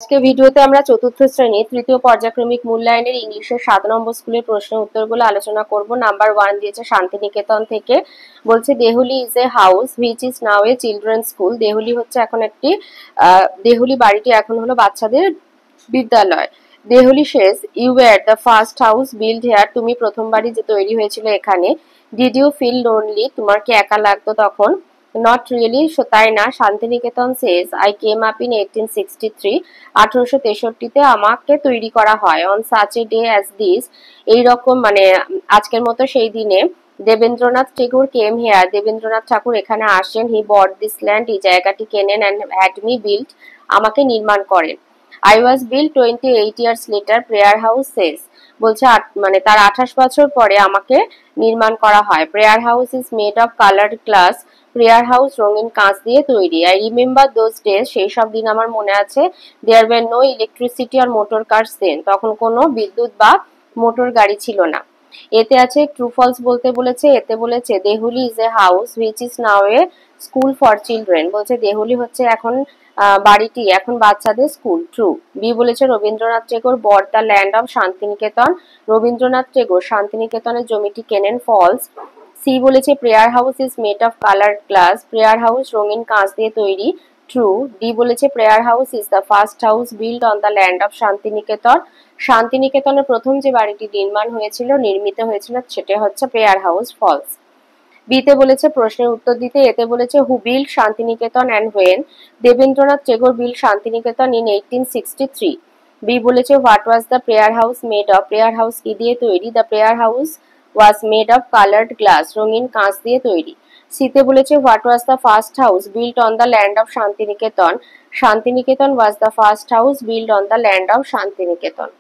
আজকে ভিডিওতে আমরা চতুর্থ শ্রেণী তৃতীয় পর্যায়ক্রমিক মূল্যায়নের ইংলিশের 7 নম্বর স্কুলের প্রশ্নের উত্তরগুলো আলোচনা করব। নাম্বার 1 দিয়েছে শান্তিনিকেতন থেকে, বলছে Dehuli is a house which is now a children school. Dehuli হচ্ছে এখন একটি দেহুলি বাড়িটি এখন হলো বাচ্চাদের বিদ্যালয়। দেহুলি শেষ you were the first house build here, তুমি প্রথম বাড়ি যে তৈরি হয়েছিল এখানে। ডিড ইউ ফিল লোনলি, তোমার কি একা লাগতো তখন? নট রিয়েলি, তাই না। Santiniketan says I came up in 1863, 1863-তে আমাকে তৈরি করা হয়। On such a day as this, এইরকম মানে আজকের মতো সেই দিনে দেবেন্দ্রনাথ ঠাকুর কেম হেয়ার, দেবেন্দ্রনাথ ঠাকুর এখানে আসেন। হি বট দিস ল্যান্ড, এই জায়গাটি কেনেন। অ্যান্ড হ্যাড মি বিল্ট, আমাকে নির্মাণ করেন। I was built 28 years later, prayer house says, বলছে মানে তার 28 বছর পরে আমাকে নির্মাণ করা হয়। Prayer house is made of coloured glass, prayer house রঙিন কাঁচ দিয়ে তৈরি। আই রিমেম্বার দোজ ডেজ, সেই সব দিন আমার মনে আছে। দেয়ার ওয়্যার নো ইলেকট্রিসিটি আর মোটর কারস দেন, তখন কোনো বিদ্যুৎ বা মোটর গাড়ি ছিল না। এতে আছে ট্রু ফলস বলতে বলেছে। এতে বলেছে Dehuli is a house which is now a school for children, বলছে দেহুলি হচ্ছে এখন বাড়িটি এখন বাচ্চাদের স্কুল। ট্রু। বি বলেছে Rabindranath Tagore bought the land of Santiniketan, Rabindranath Tagore শান্তিনিকেতনের জমিটি কেনেন। ফলস। সি বলেছে prayer house is made of coloured glass, prayer house রঙিন কাঁচ দিয়ে তৈরি। ট্রু। ডি বলেছে prayer house is the first house build on the land of Santiniketan, শান্তিনিকেতনের প্রথম যে বাড়িটি নির্মিত হয়েছিল সেটা হচ্ছে প্রেয়ার হাউস। ফলস। বিতে বলেছে প্রশ্নের উত্তর দিতে। এতে বলেছে who build Santiniketan and when, Debendranath Tagore build Santiniketan in 1863। B বলেছে what was the prayer house made of, prayer house কি দিয়ে তৈরি? The prayer house was made of coloured glass, রঙিন কাঁচ দিয়ে তৈরি। সিতে বলেছে what was the first house built on the land of Santiniketan, Santiniketan was the first house built on the land of Santiniketan.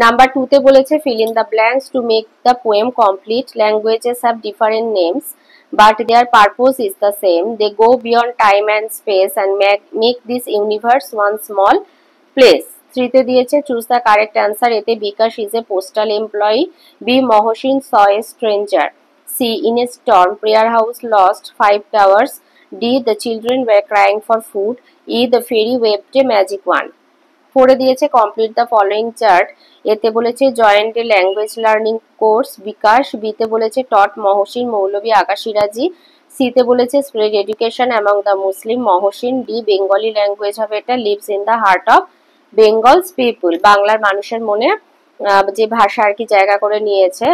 Number 2-তে বলেছে fill in the blanks to make the poem complete. Languages have different names but their purpose is the same. They go beyond time and space and make this universe one small place. 3-তে দিয়েছে choose the correct answer. এতে বিকাশ is a postal employee. B Mohsin saw a stranger. C in a storm prayer house lost 5 towers. D the children were crying for food. E the fairy waved a magic wand. 4-এ দিয়েছে complete the following chart. এতে বলেছে joint a language learning course Bikash. বিতে বলেছে taught Mohsin Maulvi aka Siraji. সিতে বলেছে spread education among the Muslim Mohsin. D Bengali language হবে এটা, lives in the heart of Bengal's people, বাংলার মানুষের মনে যে ভাষা আর কি জায়গা করে নিয়েছে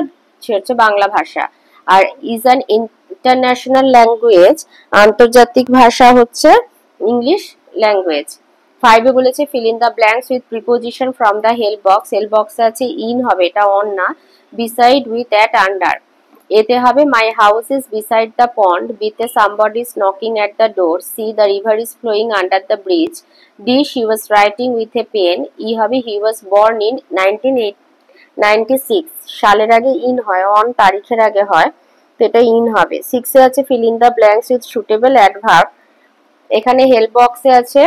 সে হচ্ছে বাংলা ভাষা। আর ইজ অ্যান ইন্টারন্যাশনাল ল্যাঙ্গুয়েজ, আন্তর্জাতিক ভাষা হচ্ছে ইংলিশ ল্যাঙ্গুয়েজ। 5-এ বলেছে fill in the blanks with preposition from the help box. help box আছে in হবে, এটা on না। beside, with, at, under. এতে হবে my house is beside the pond. বিতে somebody is knocking at the door. C the river is flowing under the bridge. D she was writing with a pen. E হবে he was born in 1996, সালের আগে in হয়, on তারিখের আগে হয়, তো এটা in হবে। 6-এ আছে fill in the blanks with suitable adverb. এখানে help box-এ আছে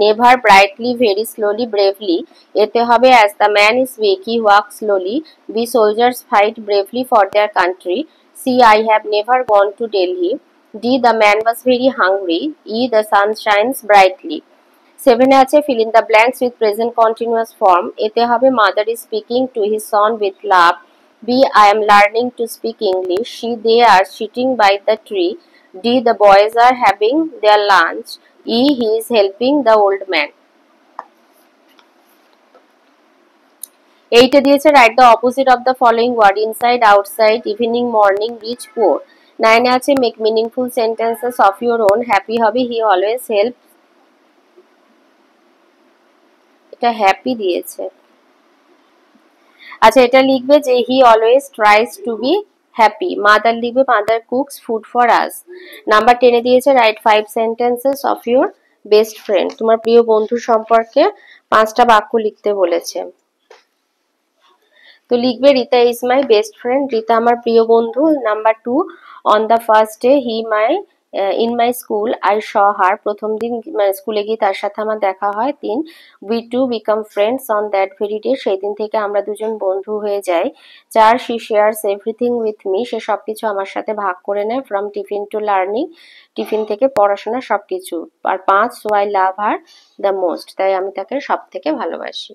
never, brightly, very slowly, bravely. এতে হবে as the man is weak he walks slowly. B soldiers fight bravely for their country. C I have never gone to Delhi. D the man was very hungry. E the sun shines brightly. 7-এ আছে fill in the blanks with present continuous form. এতে হবে mother is speaking to his son with love. B I am learning to speak English. C they are sitting by the tree. D the boys are having their lunch. E he is helping the old man. 8-এ দিয়েছে write the opposite of the following word: inside, outside, evening, morning, rich, poor. 9-এ আছে make meaningful sentences of your own. happy হবে he always helps, এটা happy দিয়েছে। আচ্ছা, এটা লিখবে যে he always tries to be happy. Mother লিখবে mother cooks food for us. Number 10-এ দিয়েছে write 5 sentences of your best friend. তোমার প্রিয় বন্ধু সম্পর্কে 5টা বাক্য লিখতে বলেছে। তো লিখবে Rita is my best friend, Rita আমার প্রিয় বন্ধু। Number 2 on the first day he my in my school I saw her, প্রথম দিন স্কুলে গিয়ে তার সাথে আমার দেখা হয়। 3 we two become friends on that very day, সেই দিন থেকে আমরা দুজন বন্ধু হয়ে যাই। 4 she shares everything with me, সে সবকিছু আমার সাথে ভাগ করে নেয়। From tiffin to learning, tiffin থেকে পড়াশোনা সবকিছু। আর 5 so I love her the most, তাই আমি তাকে সব থেকে ভালোবাসি।